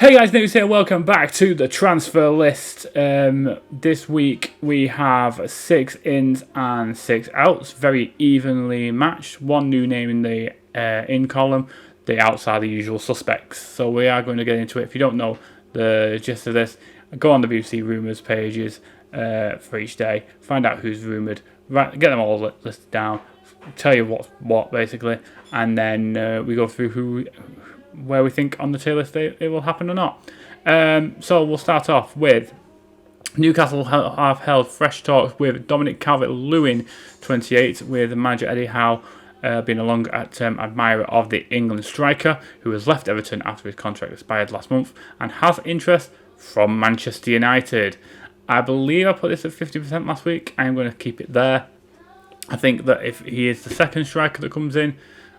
Hey guys, News here. Welcome back to the transfer list. This week we have 6 ins and 6 outs, very evenly matched. One new name in the in column, the outs are the usual suspects. So we are going to get into it. If you don't know the gist of this, go on the BBC Rumours pages for each day, find out who's rumoured, get them all listed down, tell you what's what basically, and then we go through where we think on the tier list it will happen or not. So we'll start off with Newcastle have held fresh talks with Dominic Calvert-Lewin, 28, with manager Eddie Howe being a long-term admirer of the England striker, who has left Everton after his contract expired last month and has interest from Manchester United. I believe I put this at 50% last week. I'm going to keep it there. I think that if he is the second striker that comes in,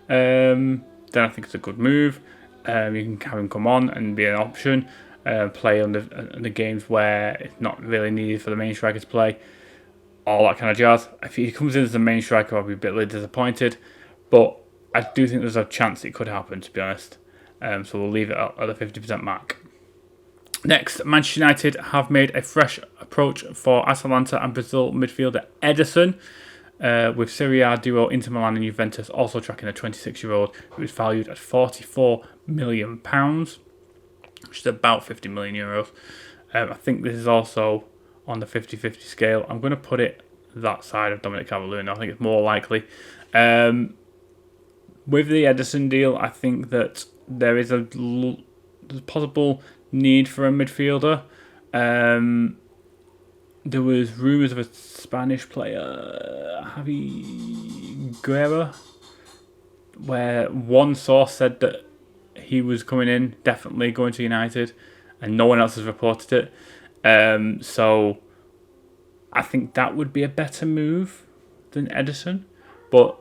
then I think it's a good move. You can have him come on and be an option, play on the games where it's not really needed for the main striker to play, all that kind of jazz. If he comes in as the main striker, I'll be a bit disappointed, but I do think there's a chance it could happen, to be honest. So we'll leave it at the 50% mark. Next, Manchester United have made a fresh approach for Atalanta and Brazil midfielder Ederson, with Serie A duo Inter Milan and Juventus also tracking a 26-year-old who is valued at £44 million, which is about 50 million euros. I think this is also on the 50-50 scale. I'm going to put it that side of Dominic Calvert-Lewin. I think it's more likely. With the Ederson deal, I think that there is a possible need for a midfielder. There was rumours of a Spanish player, Javi Guerra, where one source said that he was coming in, definitely going to United, and no one else has reported it. So I think that would be a better move than Ederson. But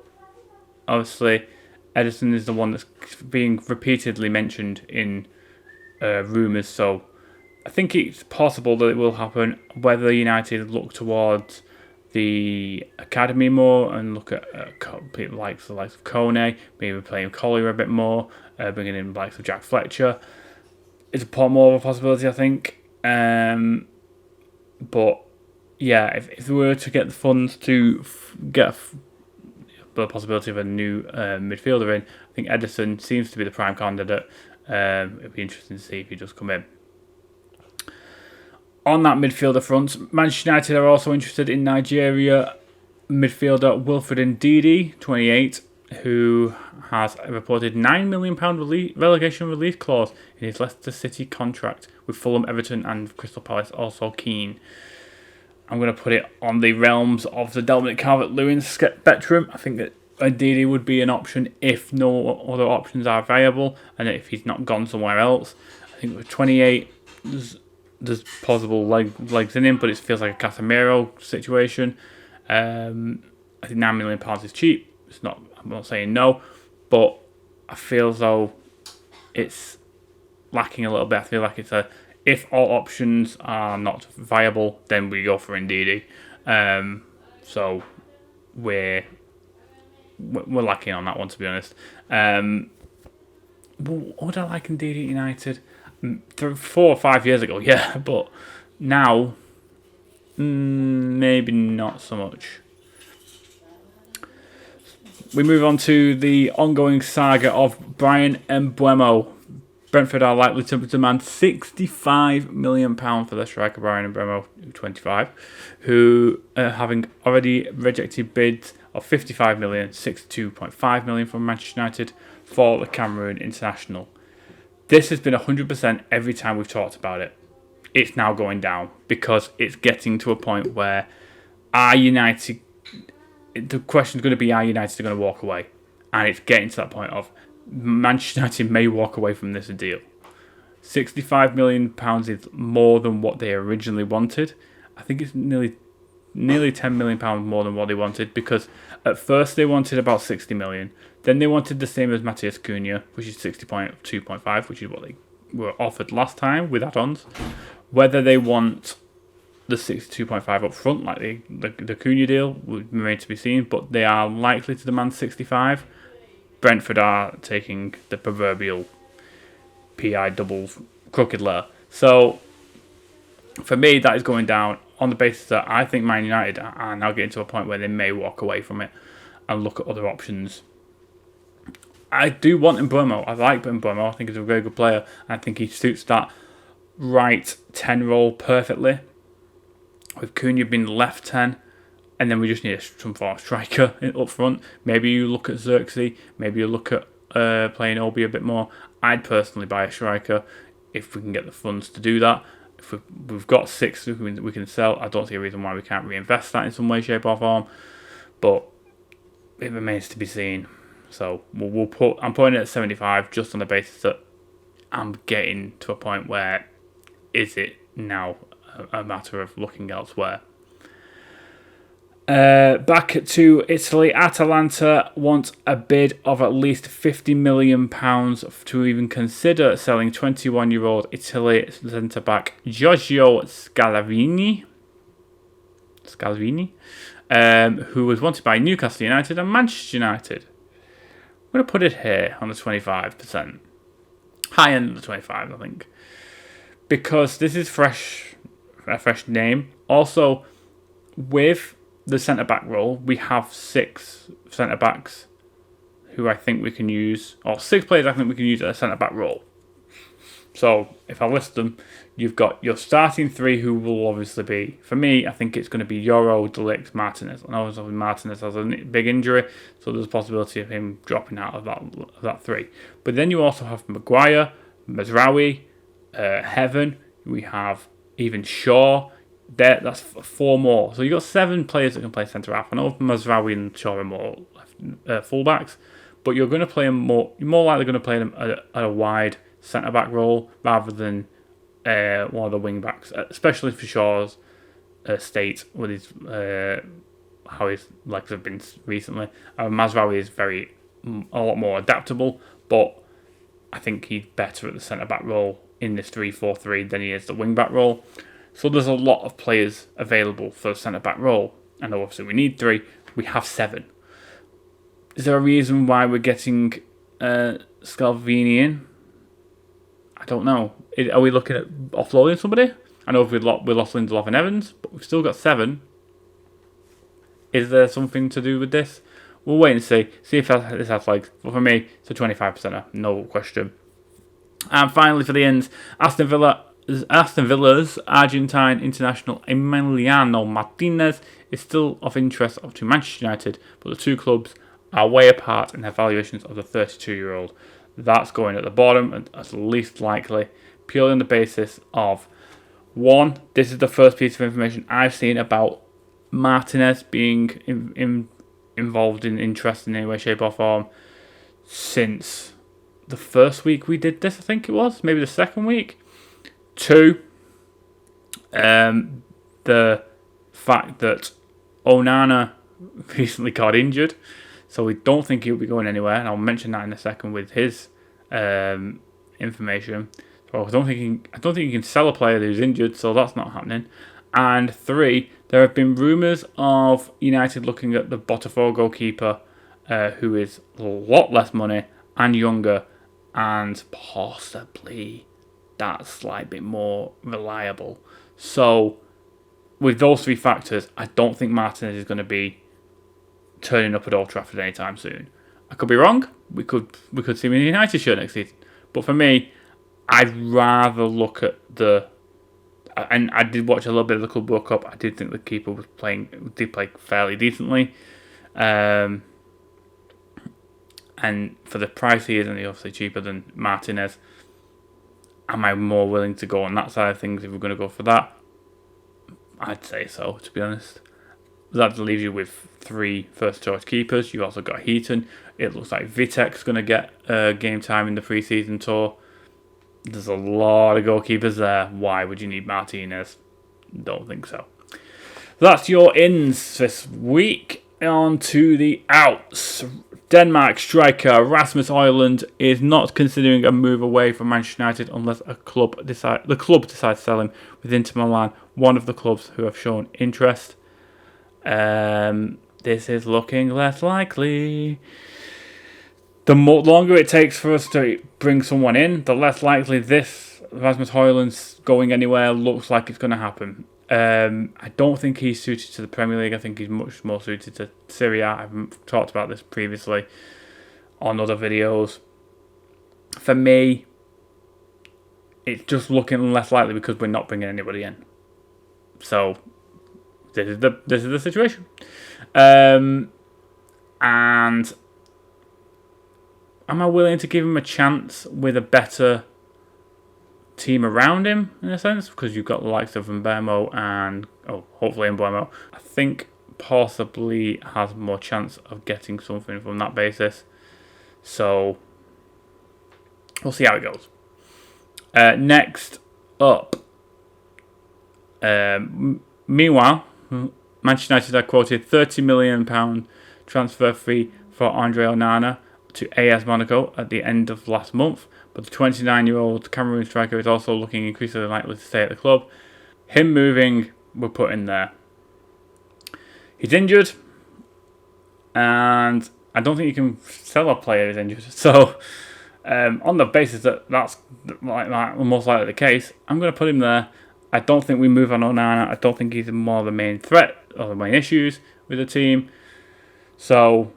obviously, Ederson is the one that's being repeatedly mentioned in rumours, so I think it's possible that it will happen. Whether United look towards the academy more and look at people like the likes of Kone, maybe playing Collier a bit more, bringing in the likes of Jack Fletcher, is more of a possibility, I think. But yeah, if we were to get the funds to get the possibility of a new midfielder in, I think Ederson seems to be the prime candidate. It'd be interesting to see if he does come in. On that midfielder front, Manchester United are also interested in Nigeria midfielder Wilfred Ndidi, 28, who has a reported £9 million relegation release clause in his Leicester City contract, with Fulham, Everton and Crystal Palace also keen. I'm going to put it on the realms of the Dominic Calvert-Lewin spectrum. I think that Ndidi would be an option if no other options are viable and if he's not gone somewhere else. I think with 28, there's possible legs in him, but it feels like a Casemiro situation. I think £9 million is cheap. I'm not saying no, but I feel as though it's lacking a little bit. I feel like it's if all options are not viable, then we go for Ndidi. So we're lacking on that one, to be honest. Would I like Ndidi at United? 4 or 5 years ago, yeah, but now maybe not so much. We move on to the ongoing saga of Bryan Mbeumo. Brentford are likely to demand £65 million for their striker Bryan Mbeumo, 25, who having already rejected bids of £55 million, £62.5 million from Manchester United for the Cameroon international. This has been 100% every time we've talked about it. It's now going down because it's getting to a point where the question is going to be, are United going to walk away? And it's getting to that point of Manchester United may walk away from this deal. £65 million is more than what they originally wanted. I think it's nearly £10 million more than what they wanted, because at first they wanted about £60 million. Then they wanted the same as Matheus Cunha, which is 62.5, which is what they were offered last time with add-ons. Whether they want the 62.5 up front, like the Cunha deal, would remain to be seen, but they are likely to demand 65. Brentford are taking the proverbial PI double crooked layer. So for me, that is going down on the basis that I think Man United are now getting to a point where they may walk away from it and look at other options. I do want MBEUM-NO. I like MBEUM-NO. I think he's a very good player. I think he suits that right 10 role perfectly. With Cunha being left 10, and then we just need some form of striker up front. Maybe you look at Xerxes. Maybe you look at playing Obi a bit more. I'd personally buy a striker if we can get the funds to do that. If we've got 6 we can sell, I don't see a reason why we can't reinvest that in some way, shape or form. But it remains to be seen. So I'm putting it at 75 just on the basis that I'm getting to a point where is it now a matter of looking elsewhere. Back to Italy, Atalanta want a bid of at least £50 million to even consider selling 21-year-old Italy centre-back Giorgio Scalvini, who was wanted by Newcastle United and Manchester United. I'm going to put it here on the 25%. High end of the 25, I think. Because this is a fresh name. Also, with the centre-back role, we have 6 centre-backs who I think we can use, or 6 players I think we can use at a centre-back role. So, if I list them, you've got your starting 3 who will obviously be, for me, I think it's going to be Euro, De Ligt, Martinez. And obviously Martinez has a big injury, so there's a possibility of him dropping out of that 3. But then you also have Maguire, Mazraoui, Heaven, we have even Shaw. That's 4 more. So you've got 7 players that can play centre-half. I know Mazraoui and Shaw are more full-backs, but you're going to play them you're more likely going to play them at a wide centre-back role rather than one of the wing-backs, especially for Shaw's state with his how his legs have been recently. Mazraoui is a lot more adaptable, but I think he's better at the centre-back role in this 3-4-3 than he is the wing-back role. So there's a lot of players available for the centre-back role. And obviously we need 3. We have 7. Is there a reason why we're getting Scalvini in? I don't know. Are we looking at offloading somebody? I know we lost Lindelof and Evans, but we've still got 7. Is there something to do with this? We'll wait and see. See if this has legs. But for me, it's a 25%, no question. And finally, for the ends, Aston Villa's Argentine international Emiliano Martinez is still of interest to Manchester United, but the 2 clubs are way apart in their valuations of the 32-year-old. That's going at the bottom as least likely, purely on the basis of, 1, this is the first piece of information I've seen about Martinez being involved in interest in any way, shape or form since the first week we did this, I think it was, maybe the second week. 2, the fact that Onana recently got injured, so we don't think he'll be going anywhere, and I'll mention that in a second with his information. So I don't think you can sell a player who's injured, so that's not happening. And 3, there have been rumours of United looking at the Botafogo keeper, who is a lot less money and younger, and possibly that slight bit more reliable. So, with those 3 factors, I don't think Martinez is going to be turning up at Old Trafford anytime soon. I could be wrong. We could see him in the United shirt next season. But for me, I'd rather look at and I did watch a little bit of the Club World Cup. I did think the keeper did play fairly decently. And for the price he is, and he's obviously cheaper than Martinez, am I more willing to go on that side of things if we're going to go for that? I'd say so, to be honest. That leaves you with 3 first-choice keepers. You've also got Heaton. It looks like Vitek's going to get game time in the pre-season tour. There's a lot of goalkeepers there. Why would you need Martinez? Don't think so. That's your ins this week. On to the outs. Denmark striker Rasmus Højlund is not considering a move away from Manchester United unless the club decides to sell him with Inter Milan, one of the clubs who have shown interest. This is looking less likely. The longer it takes for us to bring someone in, the less likely this Rasmus Højlund's going anywhere looks like it's going to happen. I don't think he's suited to the Premier League. I think he's much more suited to Serie A. I've talked about this previously on other videos. For me, it's just looking less likely because we're not bringing anybody in. So this is the situation. And am I willing to give him a chance with a better team around him, in a sense? Because you've got the likes of MBEUM-NO and, hopefully MBEUM-NO. I think possibly has more chance of getting something from that basis. So we'll see how it goes. Next up, meanwhile, Manchester United are quoted £30 million transfer fee for Andre Onana to AS Monaco at the end of last month, but the 29-year-old Cameroon striker is also looking increasingly likely to stay at the club. Him moving, we're put in there. He's injured, and I don't think you can sell a player who's injured. So, on the basis that that's most likely the case, I'm going to put him there. I don't think we move on Onana. I don't think he's more of the main threat or the main issues with the team. So,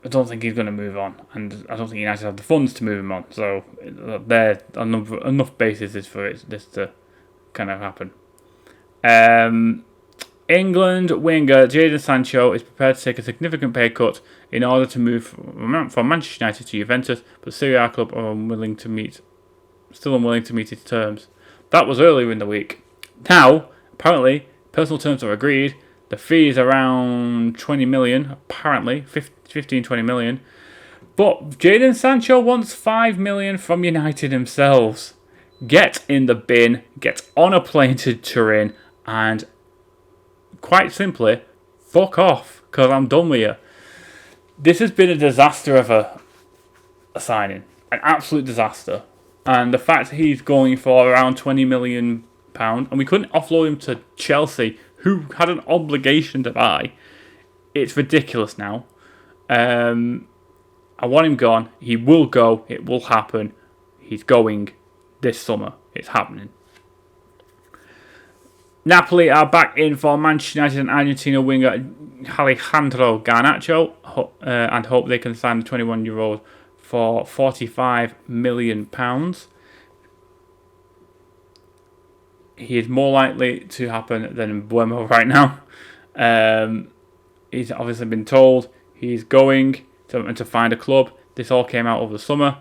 I don't think he's going to move on. And I don't think United have the funds to move him on. So, there are enough bases for this to kind of happen. England winger Jadon Sancho is prepared to take a significant pay cut in order to move from Manchester United to Juventus, but the Serie A club are still unwilling to meet its terms. That was earlier in the week. Now, apparently, personal terms are agreed. The fee is around 20 million, apparently, 15-20 million. But Jadon Sancho wants 5 million from United themselves. Get in the bin, get on a plane to Turin, and quite simply, fuck off, because I'm done with you. This has been a disaster of a signing. An absolute disaster. And the fact that he's going for around £20 million, and we couldn't offload him to Chelsea, who had an obligation to buy, it's ridiculous now. I want him gone. He will go. It will happen. He's going this summer. It's happening. Napoli are back in for Manchester United and Argentina winger Alejandro Garnacho and hope they can sign the 21-year-old for £45 million. He is more likely to happen than MBEUM-NO right now. He's obviously been told he's going to find a club. This all came out over the summer.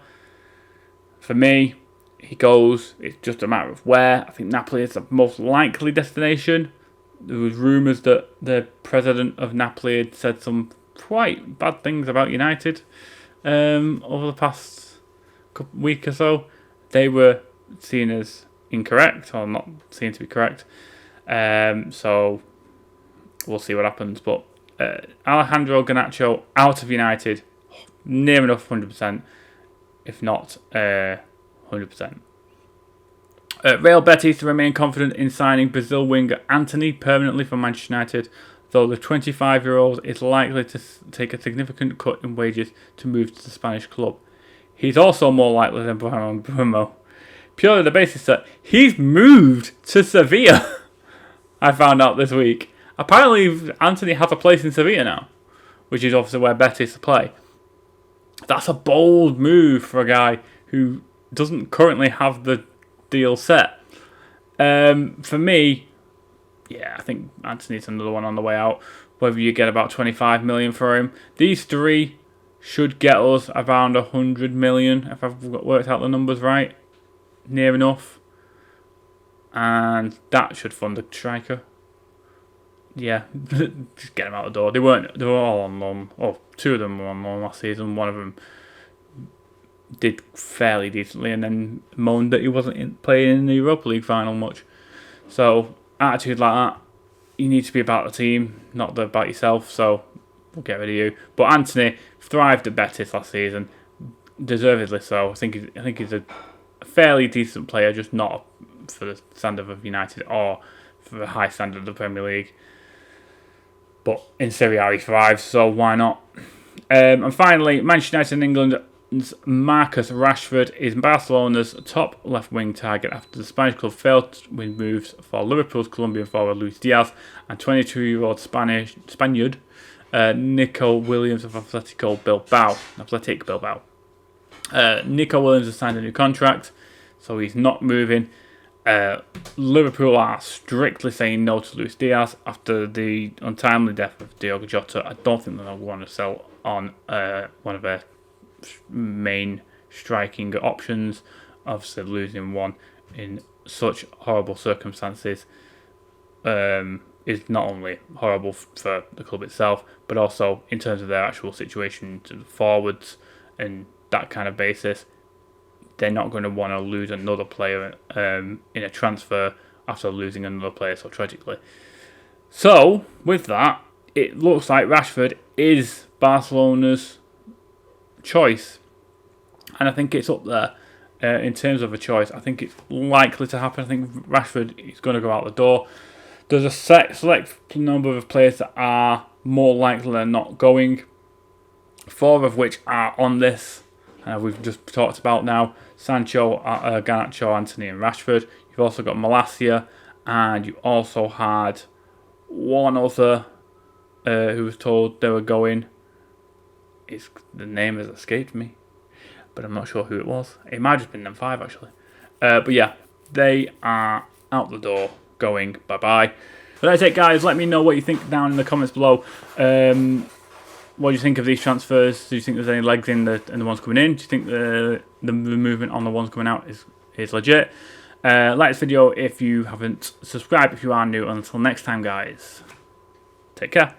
For me, he goes. It's just a matter of where. I think Napoli is the most likely destination. There was rumours that the president of Napoli had said some quite bad things about United over the past week or so. They were seen as incorrect, or not seen to be correct. So we'll see what happens. But Alejandro Garnacho out of United, near enough 100%, if not 100%. Real Betis remain confident in signing Brazil winger Antony permanently for Manchester United, though the 25-year-old is likely to take a significant cut in wages to move to the Spanish club. He's also more likely than Bruno, purely on the basis that he's moved to Sevilla. I found out this week. Apparently, Antony has a place in Sevilla now, which is obviously where Betis play. That's a bold move for a guy who doesn't currently have the deal set. For me, I think Antony's another one on the way out. Whether you get about 25 million for him, these three should get us around 100 million if I've worked out the numbers right, near enough, and that should fund the striker. Yeah, just get them out the door. They were all on loan. Oh, two of them were on loan last season. One of them did fairly decently and then moaned that he wasn't playing in the Europa League final much. So, attitude like that, you need to be about the team, not about yourself, so we'll get rid of you. But Antony thrived at Betis last season, deservedly so. I think he's a fairly decent player, just not for the standard of United or for the high standard of the Premier League. But in Serie A he thrives, so why not? And finally, Manchester United and England Marcus Rashford is Barcelona's top left-wing target after the Spanish club failed to win moves for Liverpool's Colombian forward Luis Diaz and 22-year-old Spaniard Nico Williams of Athletic Bilbao. Nico Williams has signed a new contract, so he's not moving. Liverpool are strictly saying no to Luis Diaz after the untimely death of Diogo Jota. I don't think they'll want to sell on one of their main striking options. Obviously, losing one in such horrible circumstances is not only horrible for the club itself, but also in terms of their actual situation to the forwards and that kind of basis. They're not going to want to lose another player in a transfer after losing another player so tragically. So, with that, it looks like Rashford is Barcelona's choice. And I think it's up there in terms of a choice. I think it's likely to happen. I think Rashford is going to go out the door. There's a select number of players that are more likely than not going. 4 of which are on this. We've just talked about now. Sancho, Garnacho, Anthony and Rashford. You've also got Malacia. And you also had one other who was told they were going. The name has escaped me, but I'm not sure who it was. It might have been them 5 actually. But yeah, they are out the door, going bye-bye. But that's it, guys. Let me know what you think down in the comments below. What do you think of these transfers? Do you think there's any legs in the ones coming in? Do you think the movement on the ones coming out is legit? Like this video if you haven't. Subscribe if you are new. Until next time, guys. Take care.